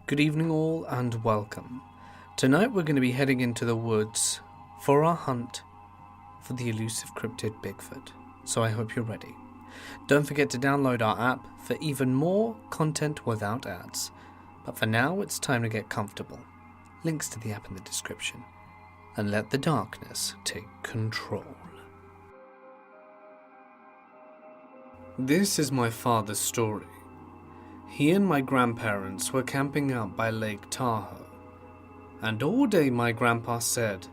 Good evening all and welcome. Tonight we're going to be heading into the woods for our hunt for the elusive cryptid Bigfoot, so I hope you're ready. Don't forget to download our app for even more content without ads. But for now it's time to get comfortable. Links to the app in the description. And let the darkness take control. This is my father's story. He and my grandparents were camping out by Lake Tahoe, and all day my grandpa said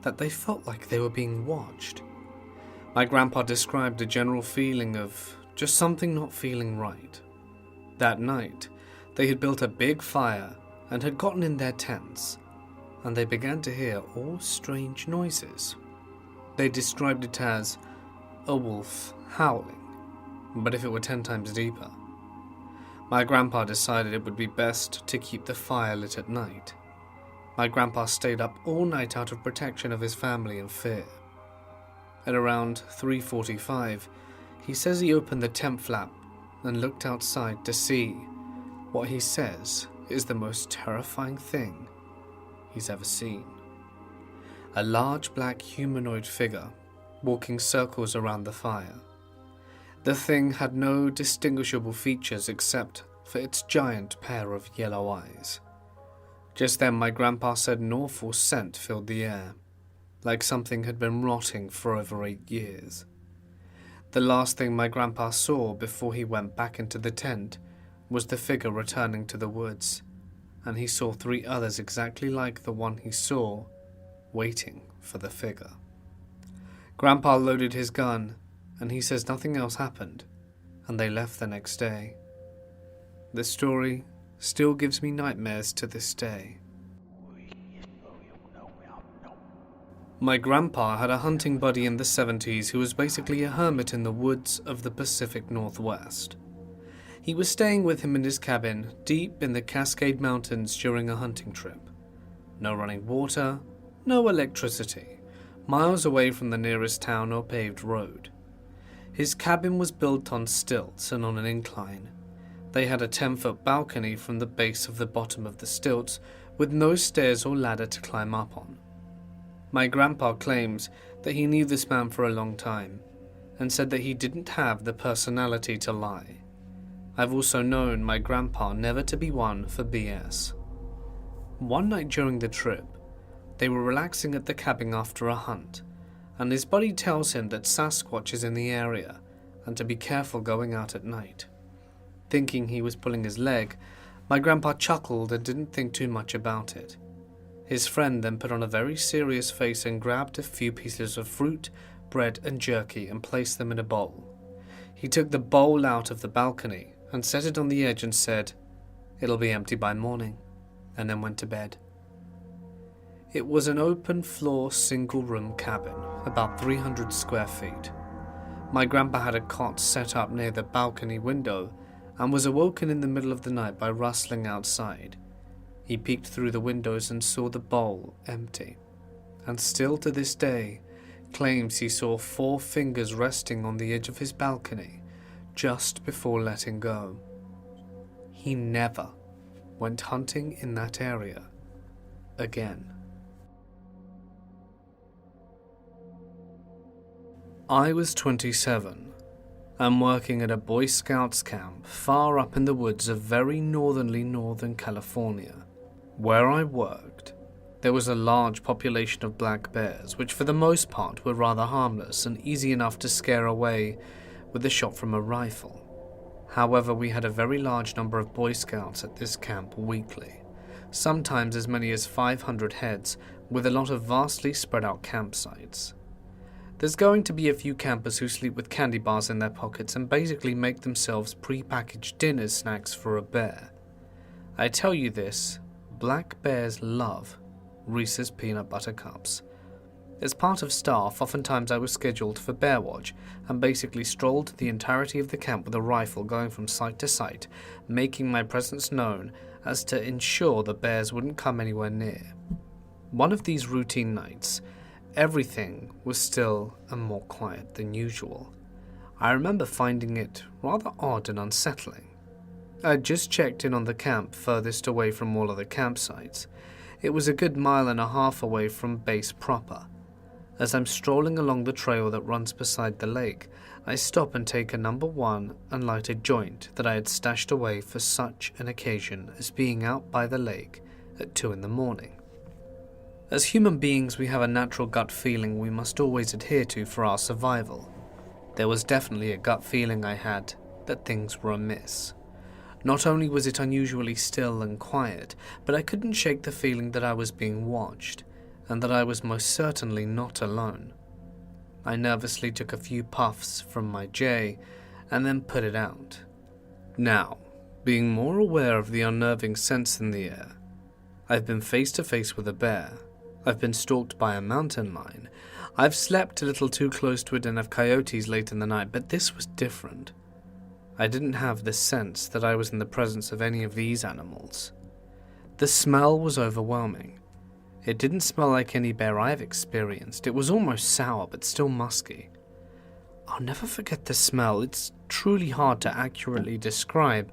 that they felt like they were being watched. My grandpa described a general feeling of just something not feeling right. That night, they had built a big fire and had gotten in their tents, and they began to hear all strange noises. They described it as a wolf howling, but if it were 10 times deeper. My grandpa decided it would be best to keep the fire lit at night. My grandpa stayed up all night out of protection of his family and fear. At around 3:45, he says he opened the tent flap and looked outside to see what he says is the most terrifying thing he's ever seen. A large black humanoid figure walking circles around the fire. The thing had no distinguishable features except for its giant pair of yellow eyes. Just then my grandpa said an awful scent filled the air, like something had been rotting for over 8 years. The last thing my grandpa saw before he went back into the tent was the figure returning to the woods, and he saw 3 others exactly like the one he saw, waiting for the figure. Grandpa loaded his gun, and he says nothing else happened, and they left the next day. This story still gives me nightmares to this day. My grandpa had a hunting buddy in the 70s who was basically a hermit in the woods of the Pacific Northwest. He was staying with him in his cabin deep in the Cascade Mountains during a hunting trip. No running water, no electricity, miles away from the nearest town or paved road. His cabin was built on stilts and on an incline. They had a 10-foot balcony from the base of the bottom of the stilts with no stairs or ladder to climb up on. My grandpa claims that he knew this man for a long time and said that he didn't have the personality to lie. I've also known my grandpa never to be one for BS. One night during the trip, they were relaxing at the cabin after a hunt, and his buddy tells him that Sasquatch is in the area and to be careful going out at night. Thinking he was pulling his leg, my grandpa chuckled and didn't think too much about it. His friend then put on a very serious face and grabbed a few pieces of fruit, bread and jerky and placed them in a bowl. He took the bowl out of the balcony and set it on the edge and said, "It'll be empty by morning," and then went to bed. It was an open-floor, single-room cabin, about 300 square feet. My grandpa had a cot set up near the balcony window and was awoken in the middle of the night by rustling outside. He peeked through the windows and saw the bowl empty, and still to this day claims he saw 4 fingers resting on the edge of his balcony just before letting go. He never went hunting in that area again. I was 27 and working at a Boy Scouts camp far up in the woods of very northern California. Where I worked, there was a large population of black bears, which for the most part were rather harmless and easy enough to scare away with a shot from a rifle. However, we had a very large number of Boy Scouts at this camp weekly, sometimes as many as 500 heads, with a lot of vastly spread out campsites. There's going to be a few campers who sleep with candy bars in their pockets and basically make themselves pre-packaged dinner snacks for a bear. I tell you this, black bears love Reese's peanut butter cups. As part of staff, oftentimes I was scheduled for bear watch and basically strolled the entirety of the camp with a rifle going from site to site, making my presence known as to ensure the bears wouldn't come anywhere near. One of these routine nights, everything was still and more quiet than usual. I remember finding it rather odd and unsettling. I'd just checked in on the camp furthest away from all other campsites. It was a good 1.5 miles away from base proper. As I'm strolling along the trail that runs beside the lake, I stop and take a number 1 and light a joint that I had stashed away for such an occasion as being out by the lake at 2 a.m. As human beings, we have a natural gut feeling we must always adhere to for our survival. There was definitely a gut feeling I had that things were amiss. Not only was it unusually still and quiet, but I couldn't shake the feeling that I was being watched, and that I was most certainly not alone. I nervously took a few puffs from my J, and then put it out. Now, being more aware of the unnerving sense in the air, I've been face to face with a bear, I've been stalked by a mountain lion, I've slept a little too close to a den of coyotes late in the night, but this was different. I didn't have the sense that I was in the presence of any of these animals. The smell was overwhelming. It didn't smell like any bear I've experienced. It was almost sour, but still musky. I'll never forget the smell. It's truly hard to accurately describe.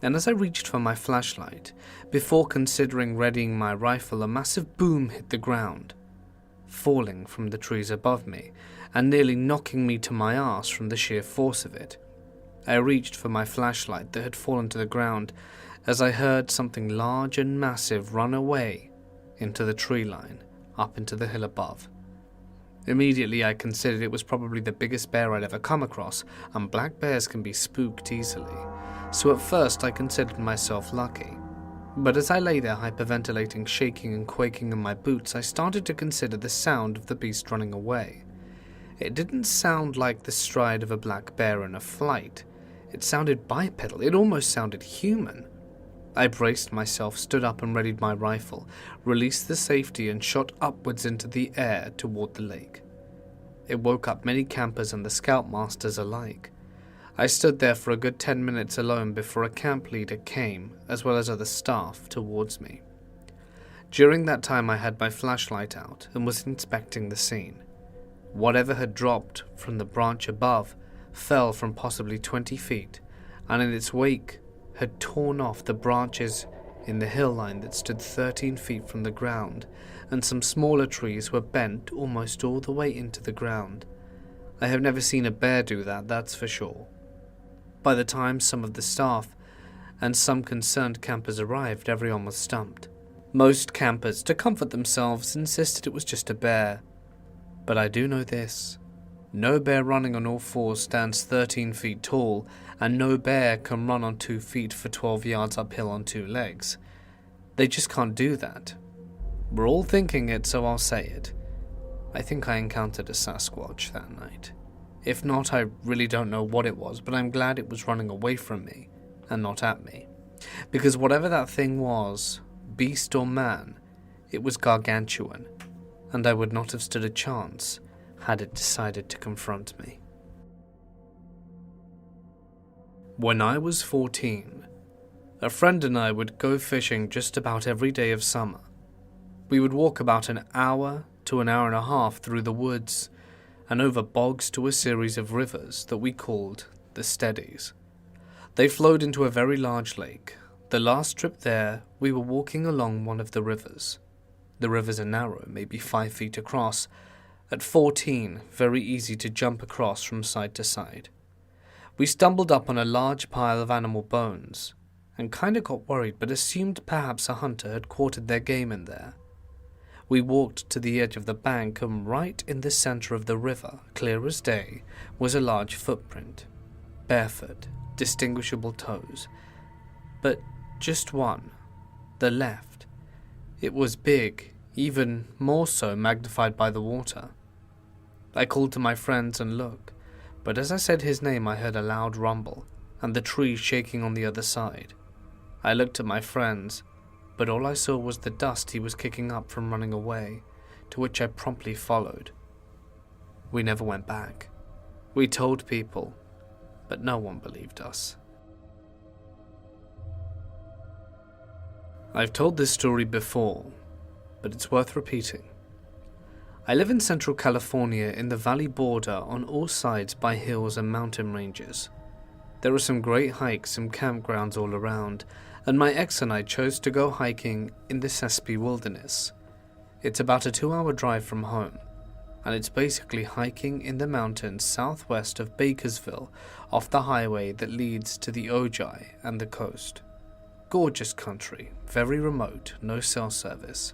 And as I reached for my flashlight, before considering readying my rifle, a massive boom hit the ground, falling from the trees above me, and nearly knocking me to my arse from the sheer force of it. I reached for my flashlight that had fallen to the ground as I heard something large and massive run away into the tree line, up into the hill above. Immediately I considered it was probably the biggest bear I'd ever come across, and black bears can be spooked easily, so at first I considered myself lucky. But as I lay there hyperventilating, shaking and quaking in my boots, I started to consider the sound of the beast running away. It didn't sound like the stride of a black bear in a flight. It sounded bipedal, it almost sounded human. I braced myself, stood up and readied my rifle, released the safety and shot upwards into the air toward the lake. It woke up many campers and the scoutmasters alike. I stood there for a good 10 minutes alone before a camp leader came, as well as other staff, towards me. During that time I had my flashlight out and was inspecting the scene. Whatever had dropped from the branch above fell from possibly 20 feet, and in its wake had torn off the branches in the hill line that stood 13 feet from the ground, and some smaller trees were bent almost all the way into the ground. I have never seen a bear do that, that's for sure. By the time some of the staff and some concerned campers arrived, everyone was stumped. Most campers, to comfort themselves, insisted it was just a bear. But I do know this. No bear running on all fours stands 13 feet tall, and no bear can run on 2 feet for 12 yards uphill on 2 legs. They just can't do that. We're all thinking it, so I'll say it. I think I encountered a Sasquatch that night. If not, I really don't know what it was, but I'm glad it was running away from me, and not at me. Because whatever that thing was, beast or man, it was gargantuan, and I would not have stood a chance had it decided to confront me. When I was 14, a friend and I would go fishing just about every day of summer. We would walk about an hour to an hour and a half through the woods and over bogs to a series of rivers that we called the Steadies. They flowed into a very large lake. The last trip there, we were walking along one of the rivers. The rivers are narrow, maybe 5 feet across. At 14, very easy to jump across from side to side. We stumbled up on a large pile of animal bones, and kinda got worried but assumed perhaps a hunter had quartered their game in there. We walked to the edge of the bank, and right in the center of the river, clear as day, was a large footprint. Barefoot, distinguishable toes. But just one, the left. It was big, even more so magnified by the water. I called to my friends and looked, but as I said his name I heard a loud rumble, and the tree shaking on the other side. I looked at my friends, but all I saw was the dust he was kicking up from running away, to which I promptly followed. We never went back. We told people, but no one believed us. I've told this story before, but it's worth repeating. I live in Central California in the valley border on all sides by hills and mountain ranges. There are some great hikes and campgrounds all around, and my ex and I chose to go hiking in the Sespe Wilderness. It's about a 2-hour drive from home, and it's basically hiking in the mountains southwest of Bakersville off the highway that leads to the Ojai and the coast. Gorgeous country, very remote, no cell service.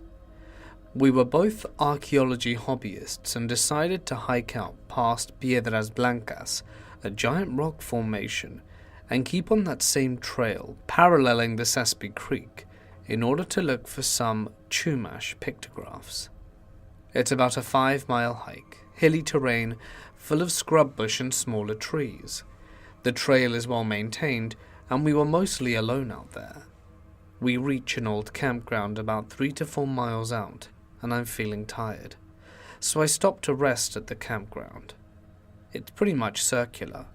We were both archaeology hobbyists and decided to hike out past Piedras Blancas, a giant rock formation, and keep on that same trail paralleling the Sespe Creek in order to look for some Chumash pictographs. It's about a 5-mile hike, hilly terrain full of scrub bush and smaller trees. The trail is well maintained, and we were mostly alone out there. We reach an old campground about 3 to 4 miles out, and I'm feeling tired, so I stop to rest at the campground. It's pretty much circular.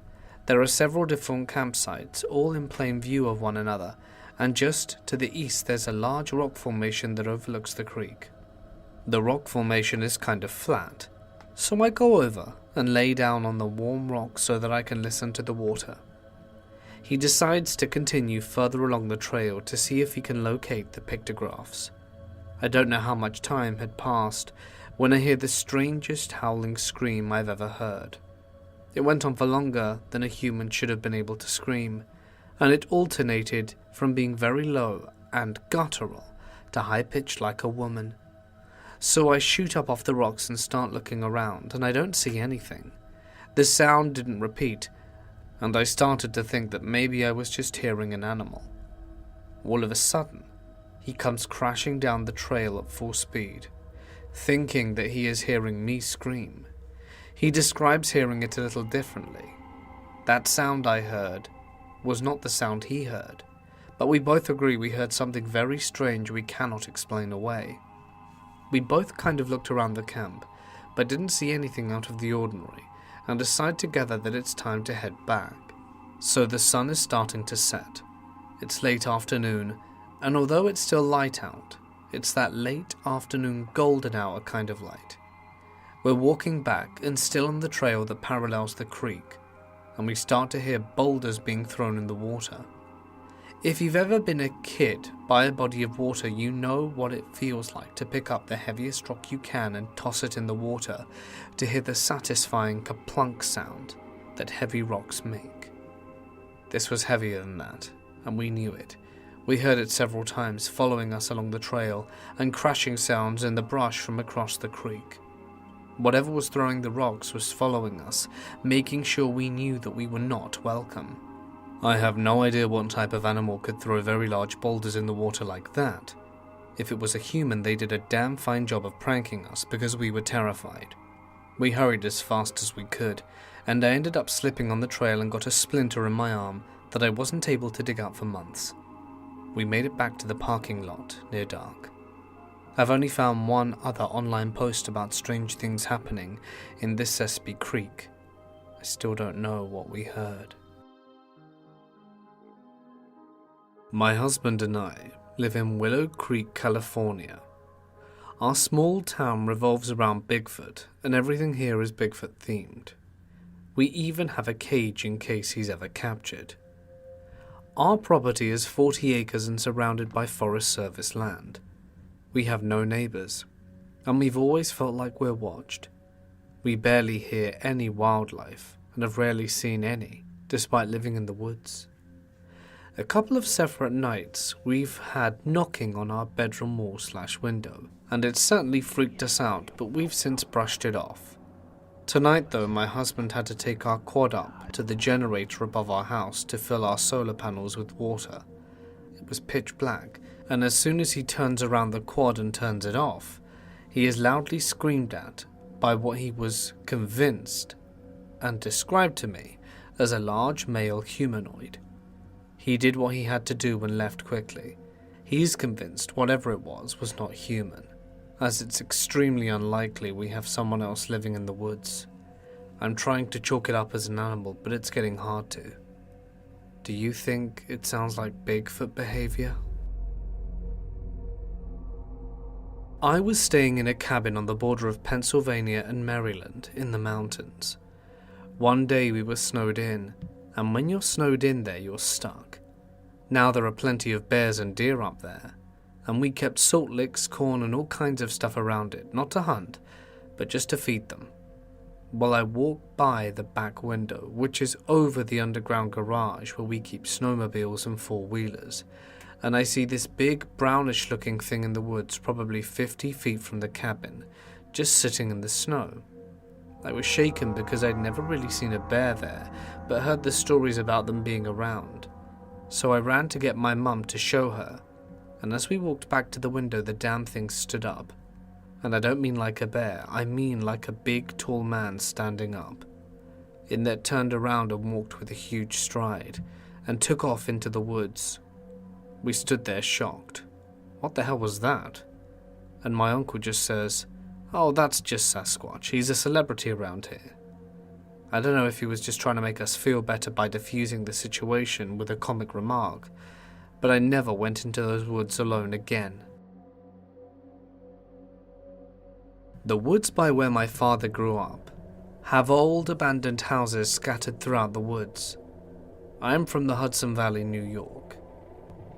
There are several different campsites, all in plain view of one another, and just to the east there's a large rock formation that overlooks the creek. The rock formation is kind of flat, so I go over and lay down on the warm rock so that I can listen to the water. He decides to continue further along the trail to see if he can locate the pictographs. I don't know how much time had passed when I hear the strangest howling scream I've ever heard. It went on for longer than a human should have been able to scream, and it alternated from being very low and guttural to high-pitched like a woman. So I shoot up off the rocks and start looking around, and I don't see anything. The sound didn't repeat, and I started to think that maybe I was just hearing an animal. All of a sudden, he comes crashing down the trail at full speed, thinking that he is hearing me scream. He describes hearing it a little differently. That sound I heard was not the sound he heard, but we both agree we heard something very strange we cannot explain away. We both kind of looked around the camp, but didn't see anything out of the ordinary, and decide together that it's time to head back. So the sun is starting to set. It's late afternoon, and although it's still light out, it's that late afternoon golden hour kind of light. We're walking back and still on the trail that parallels the creek, and we start to hear boulders being thrown in the water. If you've ever been a kid by a body of water, you know what it feels like to pick up the heaviest rock you can and toss it in the water to hear the satisfying kaplunk sound that heavy rocks make. This was heavier than that, and we knew it. We heard it several times following us along the trail and crashing sounds in the brush from across the creek. Whatever was throwing the rocks was following us, making sure we knew that we were not welcome. I have no idea what type of animal could throw very large boulders in the water like that. If it was a human, they did a damn fine job of pranking us because we were terrified. We hurried as fast as we could, and I ended up slipping on the trail and got a splinter in my arm that I wasn't able to dig out for months. We made it back to the parking lot near dark. I've only found one other online post about strange things happening in this Sespe Creek. I still don't know what we heard. My husband and I live in Willow Creek, California. Our small town revolves around Bigfoot, and everything here is Bigfoot themed. We even have a cage in case he's ever captured. Our property is 40 acres and surrounded by Forest Service land. We have no neighbors, and we've always felt like we're watched. We barely hear any wildlife, and have rarely seen any, despite living in the woods. A couple of separate nights, we've had knocking on our bedroom wall/window, and it certainly freaked us out, but we've since brushed it off. Tonight though, my husband had to take our quad up to the generator above our house to fill our solar panels with water. It was pitch black, and as soon as he turns around the quad and turns it off, he is loudly screamed at by what he was convinced and described to me as a large male humanoid. He did what he had to do and left quickly. He's convinced whatever it was not human, as it's extremely unlikely we have someone else living in the woods. I'm trying to chalk it up as an animal, but it's getting hard to. Do you think it sounds like Bigfoot behavior? I was staying in a cabin on the border of Pennsylvania and Maryland in the mountains. One day we were snowed in, and when you're snowed in there, you're stuck. Now there are plenty of bears and deer up there, and we kept salt licks, corn, and all kinds of stuff around it, not to hunt, but just to feed them. Well, I walked by the back window, which is over the underground garage where we keep snowmobiles and four-wheelers, and I see this big brownish-looking thing in the woods, probably 50 feet from the cabin, just sitting in the snow. I was shaken because I'd never really seen a bear there, but heard the stories about them being around. So I ran to get my mum to show her, and as we walked back to the window, the damn thing stood up. And I don't mean like a bear, I mean like a big, tall man standing up. It then turned around and walked with a huge stride, and took off into the woods. We stood there shocked. What the hell was that? And my uncle just says, "Oh, that's just Sasquatch, he's a celebrity around here." I don't know if he was just trying to make us feel better by diffusing the situation with a comic remark, but I never went into those woods alone again. The woods by where my father grew up have old abandoned houses scattered throughout the woods. I am from the Hudson Valley, New York.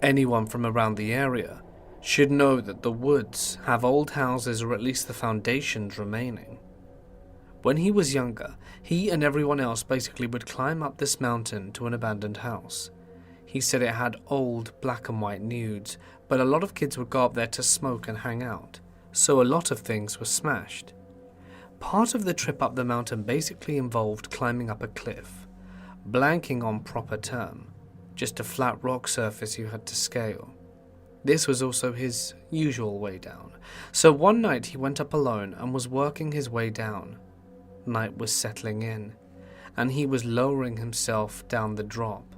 Anyone from around the area should know that the woods have old houses, or at least the foundations, remaining. When he was younger, he and everyone else basically would climb up this mountain to an abandoned house. He said it had old black and white nudes, but a lot of kids would go up there to smoke and hang out, so a lot of things were smashed. Part of the trip up the mountain basically involved climbing up a cliff, blanking on proper term, just a flat rock surface you had to scale. This was also his usual way down, so one night he went up alone and was working his way down. Night was settling in, and he was lowering himself down the drop,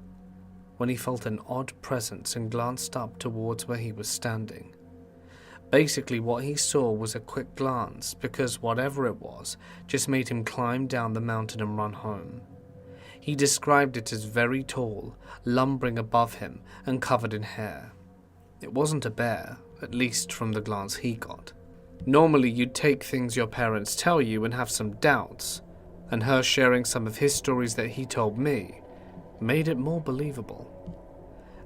when he felt an odd presence and glanced up towards where he was standing. Basically what he saw was a quick glance, because whatever it was just made him climb down the mountain and run home. He described it as very tall, lumbering above him and covered in hair. It wasn't a bear, at least from the glance he got. Normally you'd take things your parents tell you and have some doubts, and her sharing some of his stories that he told me made it more believable.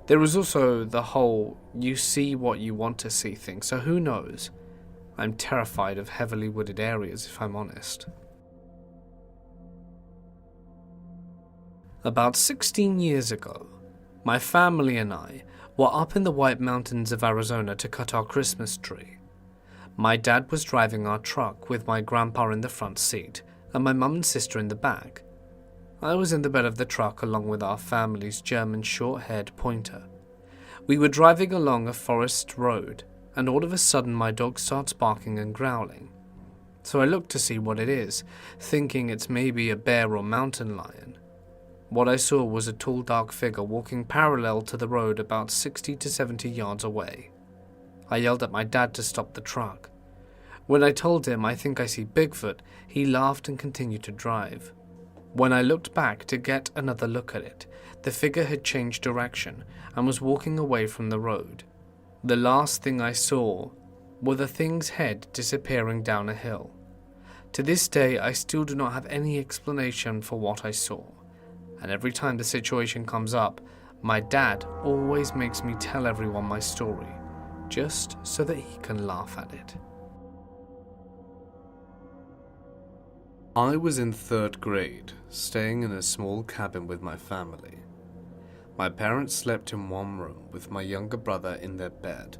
There was also the whole you see what you want to see thing, so who knows? I'm terrified of heavily wooded areas, if I'm honest. About 16 years ago, my family and I were up in the White Mountains of Arizona to cut our Christmas tree. My dad was driving our truck with my grandpa in the front seat and my mum and sister in the back. I was in the bed of the truck along with our family's German short-haired pointer. We were driving along a forest road, and all of a sudden my dog starts barking and growling. So I look to see what it is, thinking it's maybe a bear or mountain lion. What I saw was a tall dark figure walking parallel to the road about 60 to 70 yards away. I yelled at my dad to stop the truck. When I told him I think I see Bigfoot, he laughed and continued to drive. When I looked back to get another look at it, the figure had changed direction and was walking away from the road. The last thing I saw were the thing's head disappearing down a hill. To this day, I still do not have any explanation for what I saw, and every time the situation comes up, my dad always makes me tell everyone my story, just so that he can laugh at it. I was in 3rd grade, staying in a small cabin with my family. My parents slept in one room with my younger brother in their bed,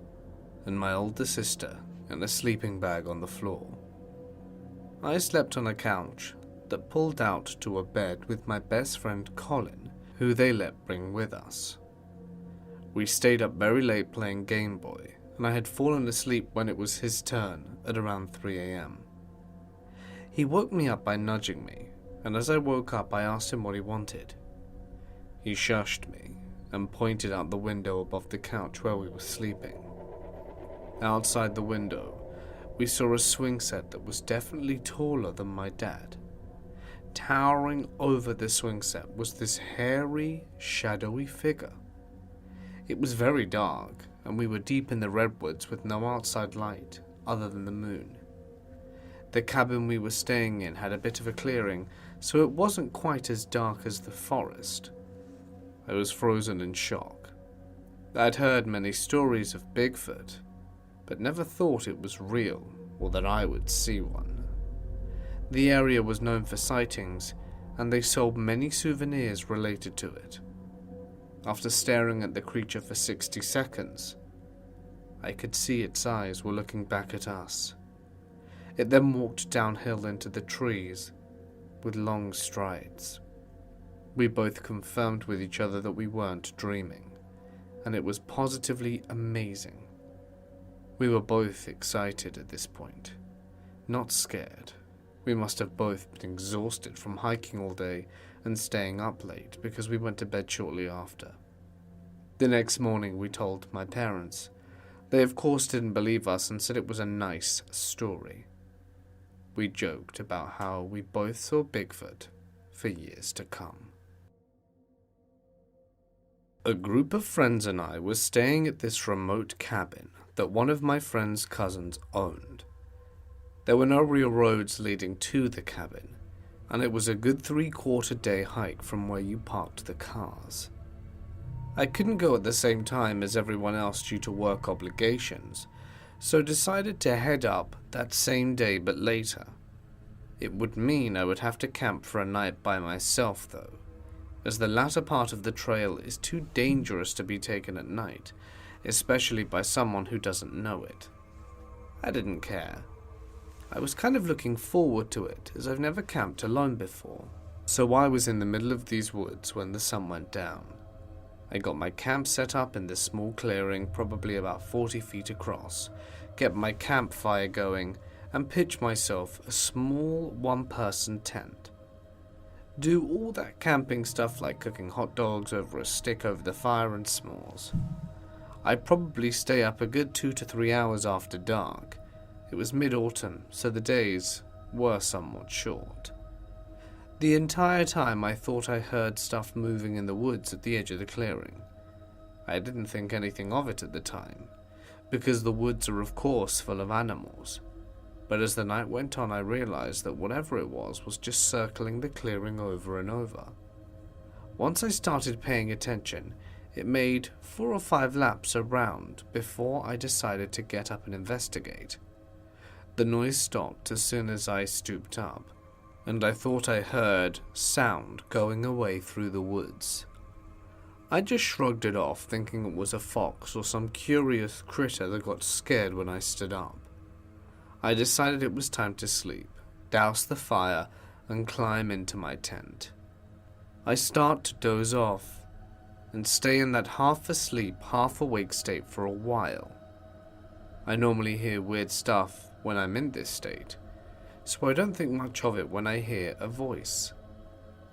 and my older sister in a sleeping bag on the floor. I slept on a couch that pulled out to a bed with my best friend Colin, who they let bring with us. We stayed up very late playing Game Boy, and I had fallen asleep when it was his turn at around 3 a.m. He woke me up by nudging me, and as I woke up I asked him what he wanted. He shushed me and pointed out the window above the couch where we were sleeping. Outside the window, we saw a swing set that was definitely taller than my dad. Towering over the swing set was this hairy, shadowy figure. It was very dark, and we were deep in the redwoods with no outside light other than the moon. The cabin we were staying in had a bit of a clearing, so it wasn't quite as dark as the forest, I was frozen in shock. I'd heard many stories of Bigfoot, but never thought it was real or that I would see one. The area was known for sightings, and they sold many souvenirs related to it. After staring at the creature for 60 seconds, I could see its eyes were looking back at us. It then walked downhill into the trees with long strides. We both confirmed with each other that we weren't dreaming, and it was positively amazing. We were both excited at this point, not scared. We must have both been exhausted from hiking all day and staying up late because we went to bed shortly after. The next morning we told my parents. They of course didn't believe us and said it was a nice story. We joked about how we both saw Bigfoot for years to come. A group of friends and I were staying at this remote cabin that one of my friend's cousins owned. There were no real roads leading to the cabin, and it was a good 3/4 day hike from where you parked the cars. I couldn't go at the same time as everyone else due to work obligations, so decided to head up that same day but later. It would mean I would have to camp for a night by myself though, as the latter part of the trail is too dangerous to be taken at night, especially by someone who doesn't know it. I didn't care. I was kind of looking forward to it, as I've never camped alone before. So I was in the middle of these woods when the sun went down. I got my camp set up in this small clearing, probably about 40 feet across, kept my campfire going, and pitched myself a small one-person tent. Do all that camping stuff like cooking hot dogs over a stick over the fire and s'mores. I'd probably stay up a good 2 to 3 hours after dark. It was mid-autumn, so the days were somewhat short. The entire time I thought I heard stuff moving in the woods at the edge of the clearing. I didn't think anything of it at the time, because the woods are of course full of animals. But as the night went on I realized that whatever it was just circling the clearing over and over. Once I started paying attention, it made 4 or 5 laps around before I decided to get up and investigate. The noise stopped as soon as I stooped up, and I thought I heard sound going away through the woods. I just shrugged it off, thinking it was a fox or some curious critter that got scared when I stood up. I decided it was time to sleep, douse the fire, and climb into my tent. I start to doze off, and stay in that half-asleep, half-awake state for a while. I normally hear weird stuff when I'm in this state, so I don't think much of it when I hear a voice.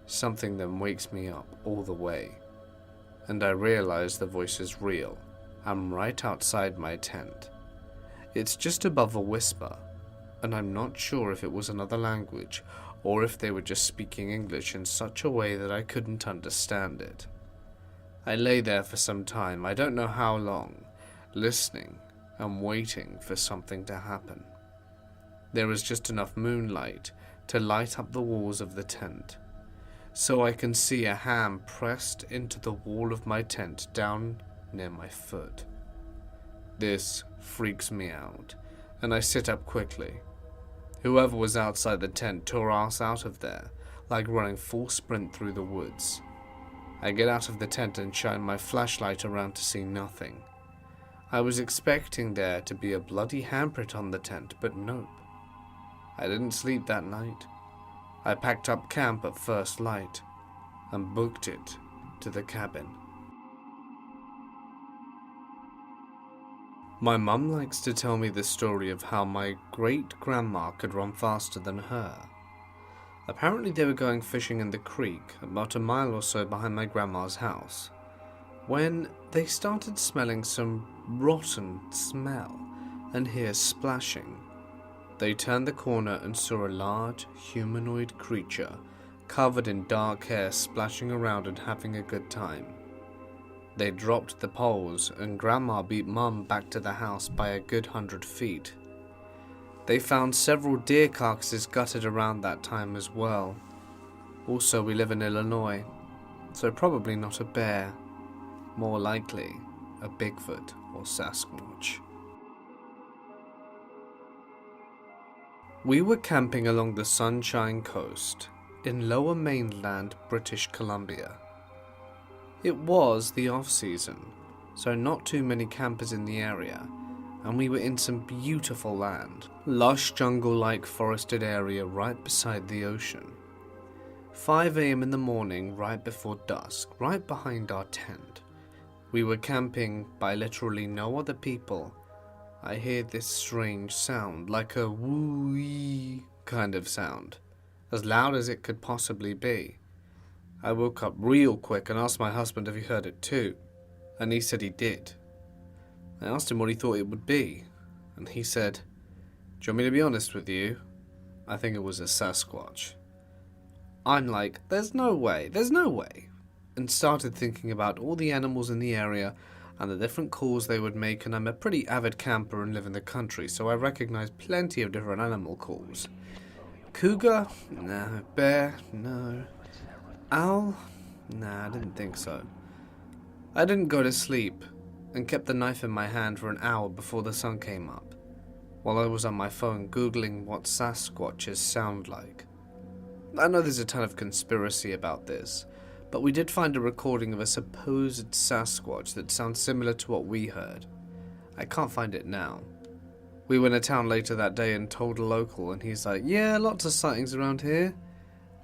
Something then wakes me up all the way, and I realize the voice is real. I'm right outside my tent. It's just above a whisper, and I'm not sure if it was another language or if they were just speaking English in such a way that I couldn't understand it. I lay there for some time, I don't know how long, listening and waiting for something to happen. There is just enough moonlight to light up the walls of the tent, so I can see a hand pressed into the wall of my tent down near my foot. This freaks me out, and I sit up quickly. Whoever was outside the tent tore us out of there, like running full sprint through the woods. I get out of the tent and shine my flashlight around to see nothing. I was expecting there to be a bloody handprint on the tent, but nope. I didn't sleep that night. I packed up camp at first light and booked it to the cabin. My mum likes to tell me the story of how my great-grandma could run faster than her. Apparently they were going fishing in the creek about a mile or so behind my grandma's house, when they started smelling some rotten smell and hear splashing. They turned the corner and saw a large humanoid creature covered in dark hair splashing around and having a good time. They dropped the poles and Grandma beat Mum back to the house by a good 100 feet. They found several deer carcasses gutted around that time as well. Also, we live in Illinois. So probably not a bear, more likely a Bigfoot or Sasquatch. We were camping along the Sunshine Coast in Lower Mainland, British Columbia. It was the off-season, so not too many campers in the area, and we were in some beautiful land, lush jungle-like forested area right beside the ocean. 5 a.m. in the morning, right before dusk, right behind our tent. We were camping by literally no other people. I hear this strange sound, like a woo-ee kind of sound, as loud as it could possibly be. I woke up real quick and asked my husband if he heard it too, and he said he did. I asked him what he thought it would be, and he said, "Do you want me to be honest with you? I think it was a Sasquatch." I'm like, there's no way, and started thinking about all the animals in the area and the different calls they would make, and I'm a pretty avid camper and live in the country, so I recognize plenty of different animal calls. Cougar? No. Bear? No. Owl? Nah, I didn't think so. I didn't go to sleep and kept the knife in my hand for an hour before the sun came up, while I was on my phone googling what Sasquatches sound like. I know there's a ton of conspiracy about this, but we did find a recording of a supposed Sasquatch that sounds similar to what we heard. I can't find it now. We went to town later that day and told a local, and he's like, "Yeah, lots of sightings around here.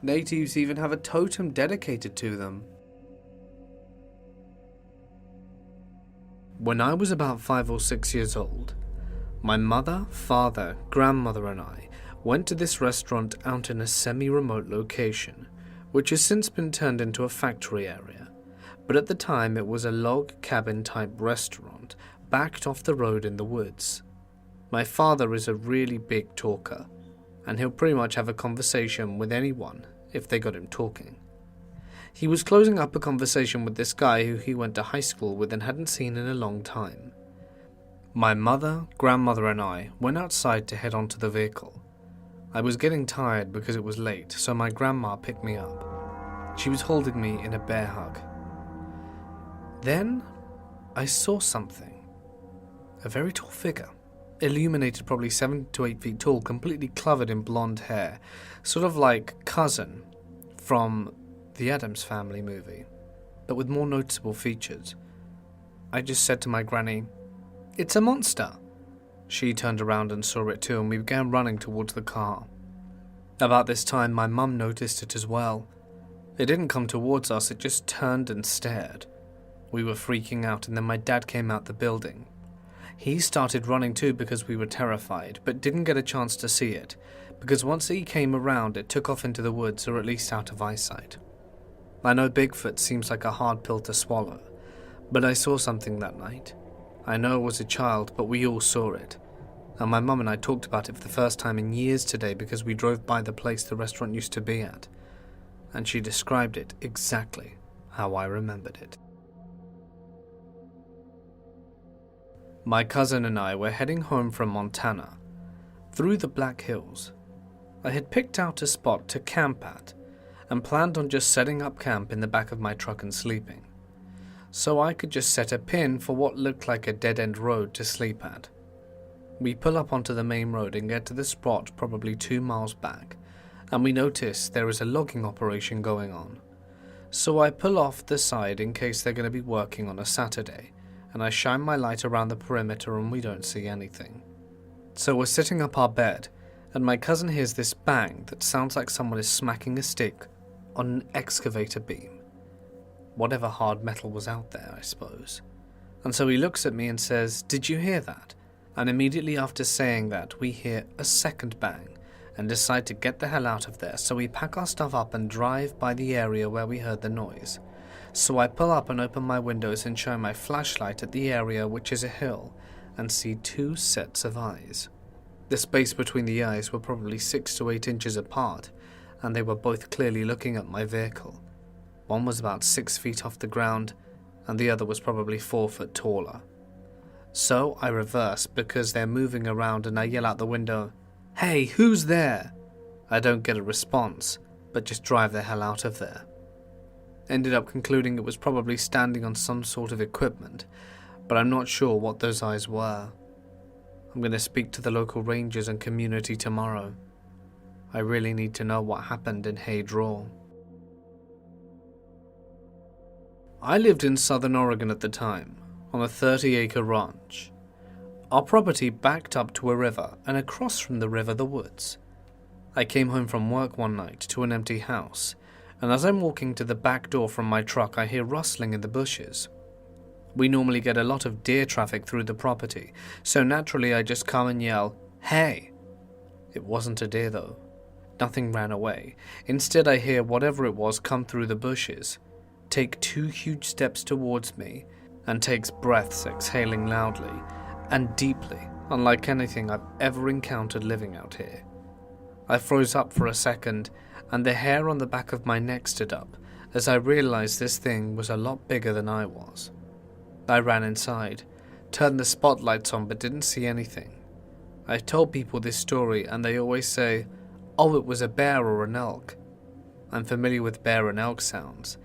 Natives even have a totem dedicated to them." When I was about 5 or 6 years old, my mother, father, grandmother and I went to this restaurant out in a semi-remote location, which has since been turned into a factory area, but at the time it was a log cabin type restaurant backed off the road in the woods. My father is a really big talker, and he'll pretty much have a conversation with anyone if they got him talking. He was closing up a conversation with this guy who he went to high school with and hadn't seen in a long time. My mother, grandmother and I went outside to head onto the vehicle. I was getting tired because it was late, so my grandma picked me up. She was holding me in a bear hug. Then I saw something. A very tall figure, illuminated probably 7 to 8 feet tall, completely covered in blonde hair, sort of like Cousin from the Addams Family movie, but with more noticeable features. I just said to my granny, "It's a monster." She turned around and saw it too, and we began running towards the car. About this time, my mum noticed it as well. It didn't come towards us, it just turned and stared. We were freaking out, and then my dad came out the building. He started running too because we were terrified, but didn't get a chance to see it, because once he came around, it took off into the woods, or at least out of eyesight. I know Bigfoot seems like a hard pill to swallow, but I saw something that night. I know I was a child, but we all saw it. And my mum and I talked about it for the first time in years today because we drove by the place the restaurant used to be at. And she described it exactly how I remembered it. My cousin and I were heading home from Montana, through the Black Hills. I had picked out a spot to camp at, and planned on just setting up camp in the back of my truck and sleeping, so I could just set a pin for what looked like a dead-end road to sleep at. We pull up onto the main road and get to the spot probably 2 miles back, and we notice there is a logging operation going on. So I pull off the side in case they're going to be working on a Saturday, and I shine my light around the perimeter and we don't see anything. So we're sitting up our bed, and my cousin hears this bang that sounds like someone is smacking a stick on an excavator beam. Whatever hard metal was out there, I suppose. And so he looks at me and says, "Did you hear that?" And immediately after saying that, we hear a second bang and decide to get the hell out of there, so we pack our stuff up and drive by the area where we heard the noise. So I pull up and open my windows and shine my flashlight at the area, which is a hill, and see 2 sets of eyes. The space between the eyes were probably 6 to 8 inches apart, and they were both clearly looking at my vehicle. One was about 6 feet off the ground, and the other was probably 4 foot taller. So I reverse because they're moving around, and I yell out the window, "Hey, who's there?" I don't get a response, but just drive the hell out of there. Ended up concluding it was probably standing on some sort of equipment, but I'm not sure what those eyes were. I'm going to speak to the local rangers and community tomorrow. I really need to know what happened in Hay Draw. I lived in southern Oregon at the time, on a 30-acre ranch. Our property backed up to a river, and across from the river the woods. I came home from work one night to an empty house, and as I'm walking to the back door from my truck, I hear rustling in the bushes. We normally get a lot of deer traffic through the property, so naturally I just come and yell, "Hey!" It wasn't a deer though. Nothing ran away. Instead I hear whatever it was come through the bushes, take 2 huge steps towards me, and takes breaths exhaling loudly and deeply, unlike anything I've ever encountered living out here. I froze up for a second, and the hair on the back of my neck stood up as I realized this thing was a lot bigger than I was. I ran inside, turned the spotlights on but didn't see anything. I've told people this story and they always say, "Oh, it was a bear or an elk." I'm familiar with bear and elk sounds,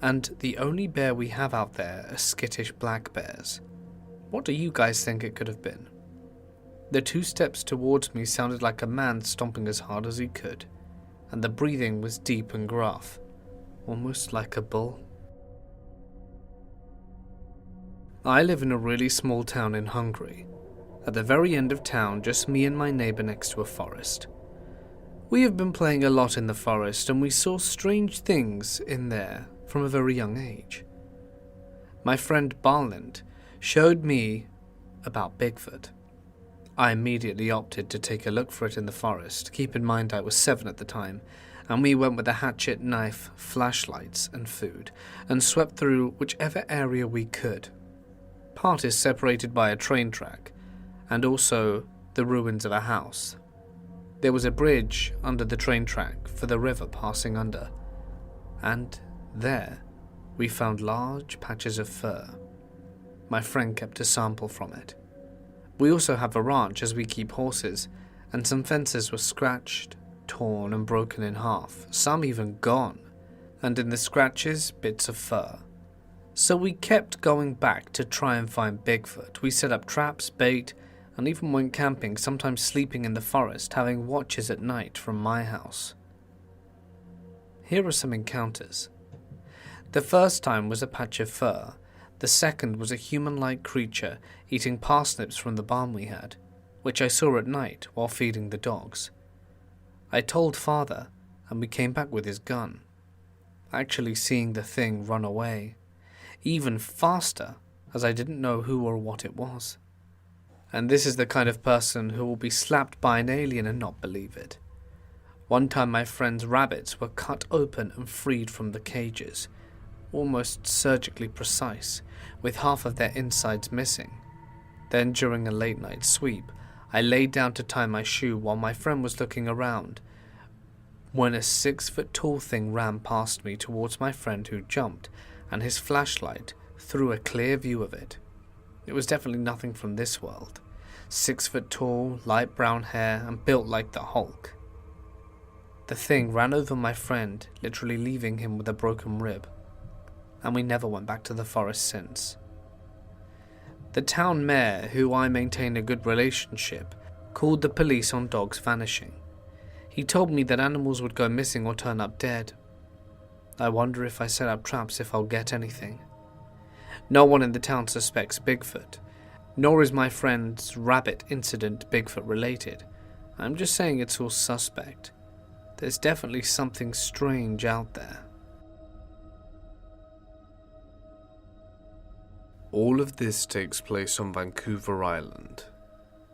and the only bear we have out there are skittish black bears. What do you guys think it could have been? The 2 steps towards me sounded like a man stomping as hard as he could, and the breathing was deep and gruff, almost like a bull. I live in a really small town in Hungary. At the very end of town, just me and my neighbour next to a forest. We have been playing a lot in the forest, and we saw strange things in there from a very young age. My friend Barland showed me about Bigfoot. I immediately opted to take a look for it in the forest. Keep in mind I was 7 at the time, and we went with a hatchet, knife, flashlights and food, and swept through whichever area we could. Part is separated by a train track, and also the ruins of a house. There was a bridge under the train track for the river passing under, and there we found large patches of fur. My friend kept a sample from it. We also have a ranch as we keep horses, and some fences were scratched, torn and broken in half, some even gone, and in the scratches bits of fur. So we kept going back to try and find Bigfoot. We set up traps, bait, and even went camping, sometimes sleeping in the forest, having watches at night from my house. Here are some encounters. The first time was a patch of fur. The second was a human-like creature eating parsnips from the barn we had, which I saw at night while feeding the dogs. I told Father, and we came back with his gun, actually seeing the thing run away, even faster, as I didn't know who or what it was. And this is the kind of person who will be slapped by an alien and not believe it. One time my friend's rabbits were cut open and freed from the cages, almost surgically precise, with half of their insides missing. Then during a late night sweep, I laid down to tie my shoe while my friend was looking around, when a 6-foot-tall thing ran past me towards my friend, who jumped, and his flashlight threw a clear view of it. It was definitely nothing from this world. 6 foot tall, light brown hair, and built like the Hulk. The thing ran over my friend, literally leaving him with a broken rib, and we never went back to the forest since. The town mayor, who I maintain a good relationship, called the police on dogs vanishing. He told me that animals would go missing or turn up dead. I wonder if I set up traps if I'll get anything. No one in the town suspects Bigfoot, nor is my friend's rabbit incident Bigfoot related. I'm just saying it's all suspect. There's definitely something strange out there. All of this takes place on Vancouver Island.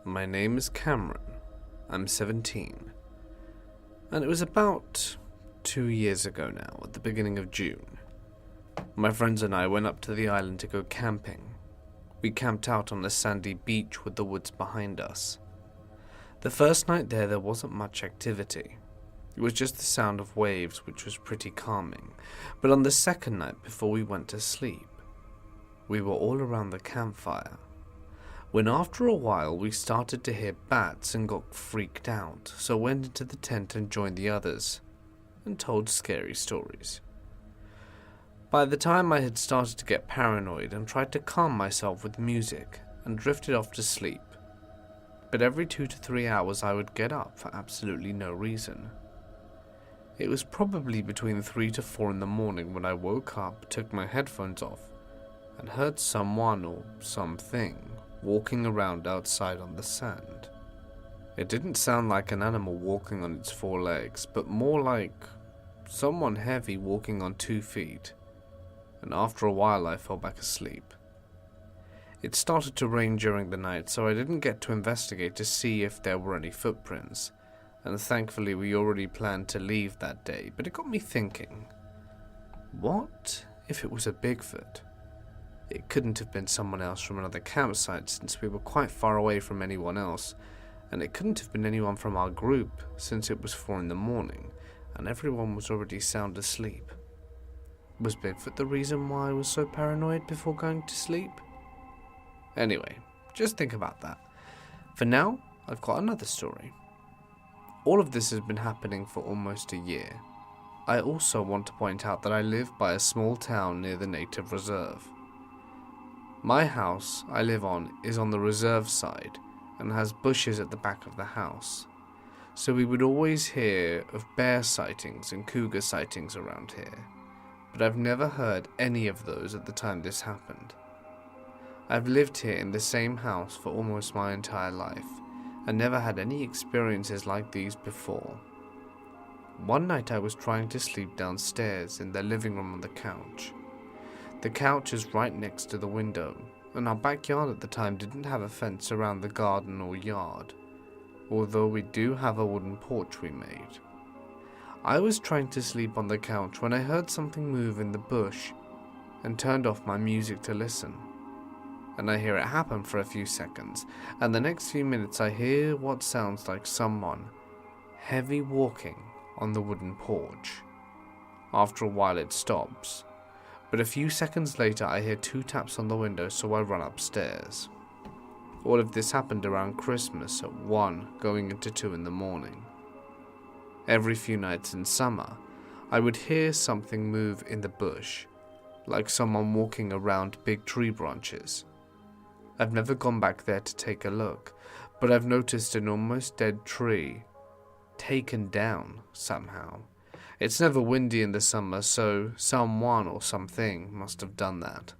My name is Cameron. I'm 17. And it was about 2 years ago now, at the beginning of June. My friends and I went up to the island to go camping. We camped out on a sandy beach with the woods behind us. The first night there wasn't much activity. It was just the sound of waves, which was pretty calming. But on the second night before we went to sleep, we were all around the campfire, when after a while we started to hear bats and got freaked out, so went into the tent and joined the others, and told scary stories. By the time I had started to get paranoid and tried to calm myself with music and drifted off to sleep, but every 2 to 3 hours I would get up for absolutely no reason. It was probably between 3 to 4 in the morning when I woke up, took my headphones off, and heard someone or something walking around outside on the sand. It didn't sound like an animal walking on its 4 legs, but more like someone heavy walking on 2 feet, and after a while I fell back asleep. It started to rain during the night, so I didn't get to investigate to see if there were any footprints, and thankfully we already planned to leave that day, but it got me thinking, what if it was a Bigfoot? It couldn't have been someone else from another campsite since we were quite far away from anyone else, and it couldn't have been anyone from our group since it was 4 in the morning and everyone was already sound asleep. Was Bigfoot the reason why I was so paranoid before going to sleep? Anyway, just think about that. For now, I've got another story. All of this has been happening for almost a year. I also want to point out that I live by a small town near the native reserve. My house I live on is on the reserve side and has bushes at the back of the house, so we would always hear of bear sightings and cougar sightings around here, but I've never heard any of those at the time this happened. I've lived here in the same house for almost my entire life and never had any experiences like these before. One night I was trying to sleep downstairs in the living room on the couch. The couch is right next to the window, and our backyard at the time didn't have a fence around the garden or yard, although we do have a wooden porch we made. I was trying to sleep on the couch when I heard something move in the bush and turned off my music to listen. And I hear it happen for a few seconds, and the next few minutes I hear what sounds like someone heavy walking on the wooden porch. After a while it stops, but a few seconds later I hear 2 taps on the window, so I run upstairs. All of this happened around Christmas at 1 going into 2 in the morning. Every few nights in summer, I would hear something move in the bush, like someone walking around big tree branches. I've never gone back there to take a look, but I've noticed an almost dead tree taken down somehow. It's never windy in the summer, so someone or something must have done that.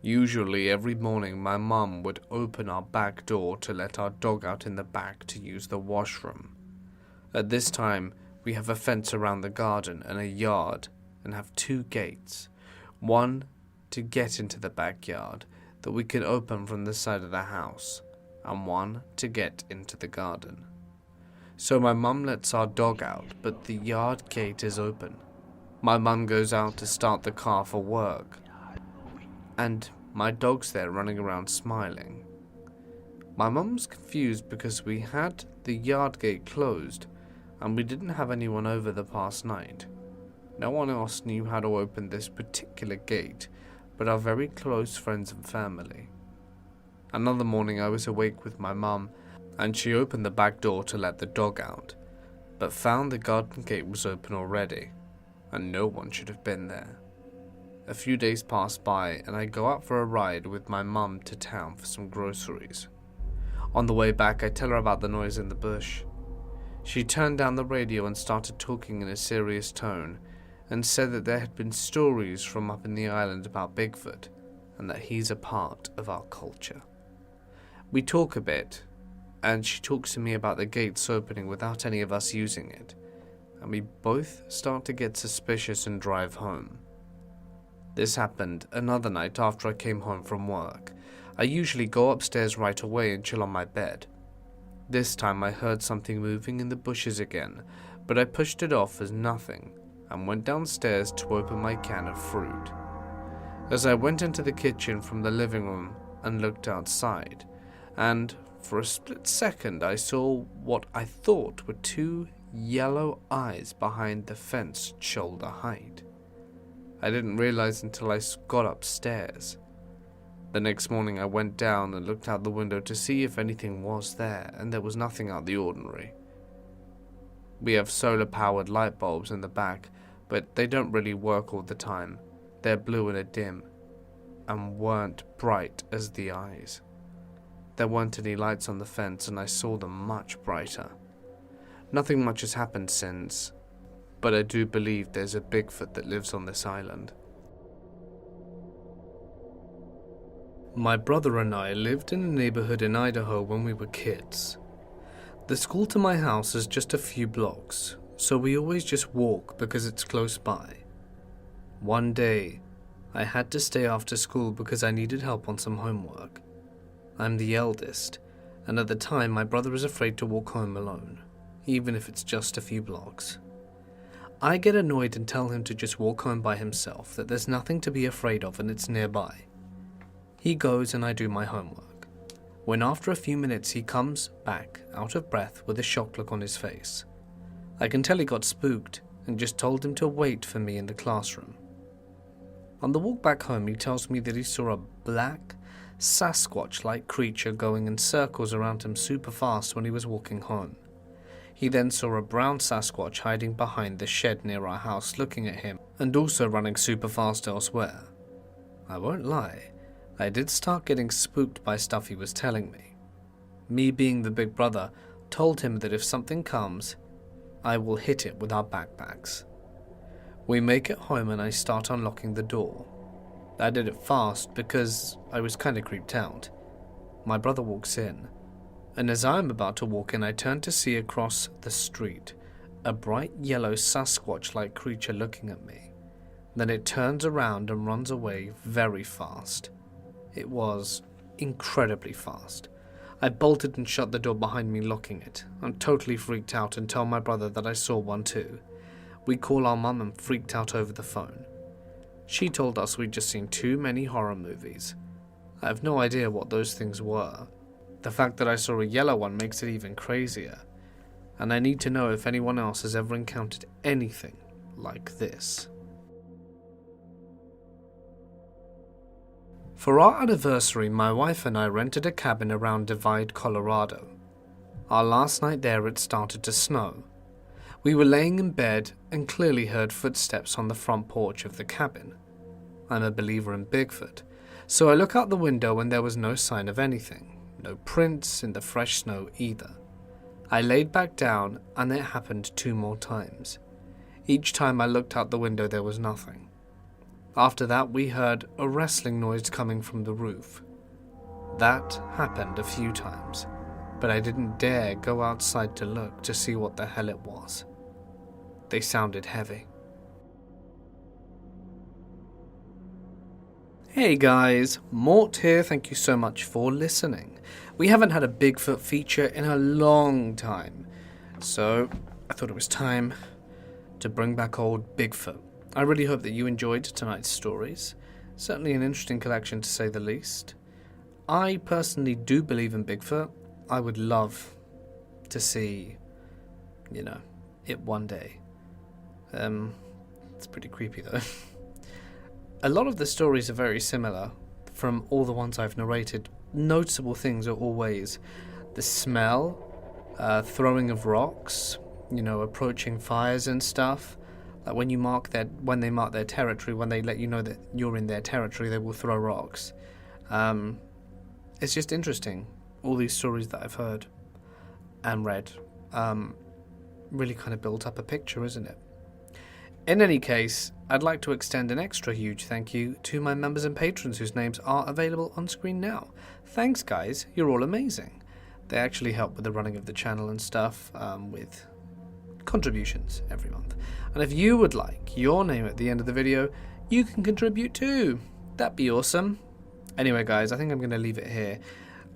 Usually every morning my mum would open our back door to let our dog out in the back to use the washroom. At this time, we have a fence around the garden and a yard and have 2 gates. One to get into the backyard that we can open from the side of the house, and one to get into the garden. So my mum lets our dog out, but the yard gate is open. My mum goes out to start the car for work, and my dog's there running around smiling. My mum's confused because we had the yard gate closed and we didn't have anyone over the past night. No one else knew how to open this particular gate but our very close friends and family. Another morning I was awake with my mum and she opened the back door to let the dog out, but found the garden gate was open already and no one should have been there. A few days pass by and I go out for a ride with my mum to town for some groceries. On the way back I tell her about the noise in the bush. She turned down the radio and started talking in a serious tone and said that there had been stories from up in the island about Bigfoot and that he's a part of our culture. We talk a bit and she talks to me about the gates opening without any of us using it, and we both start to get suspicious and drive home. This happened another night after I came home from work. I usually go upstairs right away and chill on my bed. This time I heard something moving in the bushes again, but I pushed it off as nothing and went downstairs to open my can of fruit. As I went into the kitchen from the living room and looked outside, and for a split second I saw what I thought were 2 yellow eyes behind the fence shoulder height. I didn't realize until I got upstairs. The next morning I went down and looked out the window to see if anything was there, and there was nothing out of the ordinary. We have solar-powered light bulbs in the back, but they don't really work all the time, They're blue and a dim, and weren't bright as the eyes. There weren't any lights on the fence, and I saw them much brighter. Nothing much has happened since, but I do believe there's a Bigfoot that lives on this island. My brother and I lived in a neighborhood in Idaho when we were kids. The school to my house is just a few blocks, so we always just walk because it's close by. One day, I had to stay after school because I needed help on some homework. I'm the eldest, and at the time my brother is afraid to walk home alone, even if it's just a few blocks. I get annoyed and tell him to just walk home by himself, that there's nothing to be afraid of and it's nearby. He goes and I do my homework, when after a few minutes he comes back, out of breath, with a shocked look on his face. I can tell he got spooked and just told him to wait for me in the classroom. On the walk back home, he tells me that he saw a black, Sasquatch-like creature going in circles around him super fast when he was walking home. He then saw a brown Sasquatch hiding behind the shed near our house looking at him, and also running super fast elsewhere. I won't lie, I did start getting spooked by stuff he was telling me. Me being the big brother, told him that if something comes, I will hit it with our backpacks. We make it home and I start unlocking the door. I did it fast because I was kind of creeped out. My brother walks in, and as I am about to walk in, I turn to see across the street a bright yellow Sasquatch-like creature looking at me. Then it turns around and runs away very fast. It was incredibly fast. I bolted and shut the door behind me, locking it. I'm totally freaked out and tell my brother that I saw one too. We call our mum and freaked out over the phone. She told us we'd just seen too many horror movies. I have no idea what those things were. The fact that I saw a yellow one makes it even crazier. And I need to know if anyone else has ever encountered anything like this. For our anniversary, my wife and I rented a cabin around Divide, Colorado. Our last night there, it started to snow. We were laying in bed and clearly heard footsteps on the front porch of the cabin. I'm a believer in Bigfoot, so I look out the window and there was no sign of anything, no prints in the fresh snow either. I laid back down and it happened 2 more times. Each time I looked out the window there was nothing. After that we heard a wrestling noise coming from the roof. That happened a few times, but I didn't dare go outside to look to see what the hell it was. They sounded heavy. Hey guys, Mort here, thank you so much for listening. We haven't had a Bigfoot feature in a long time, so I thought it was time to bring back old Bigfoot. I really hope that you enjoyed tonight's stories. Certainly an interesting collection to say the least. I personally do believe in Bigfoot. I would love to see, it one day. It's pretty creepy though. A lot of the stories are very similar from all the ones I've narrated. Noticeable things are always the smell, throwing of rocks, approaching fires and stuff. Like when they mark their territory, when they let you know that you're in their territory, they will throw rocks. It's just interesting. All these stories that I've heard and read really kind of built up a picture, isn't it? In any case, I'd like to extend an extra huge thank you to my members and patrons whose names are available on screen now. Thanks guys, you're all amazing. They actually help with the running of the channel and stuff, with contributions every month. And if you would like your name at the end of the video, you can contribute too. That'd be awesome. Anyway guys, I think I'm going to leave it here.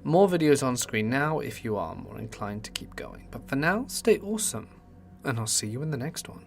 More videos on screen now if you are more inclined to keep going. But for now, stay awesome, and I'll see you in the next one.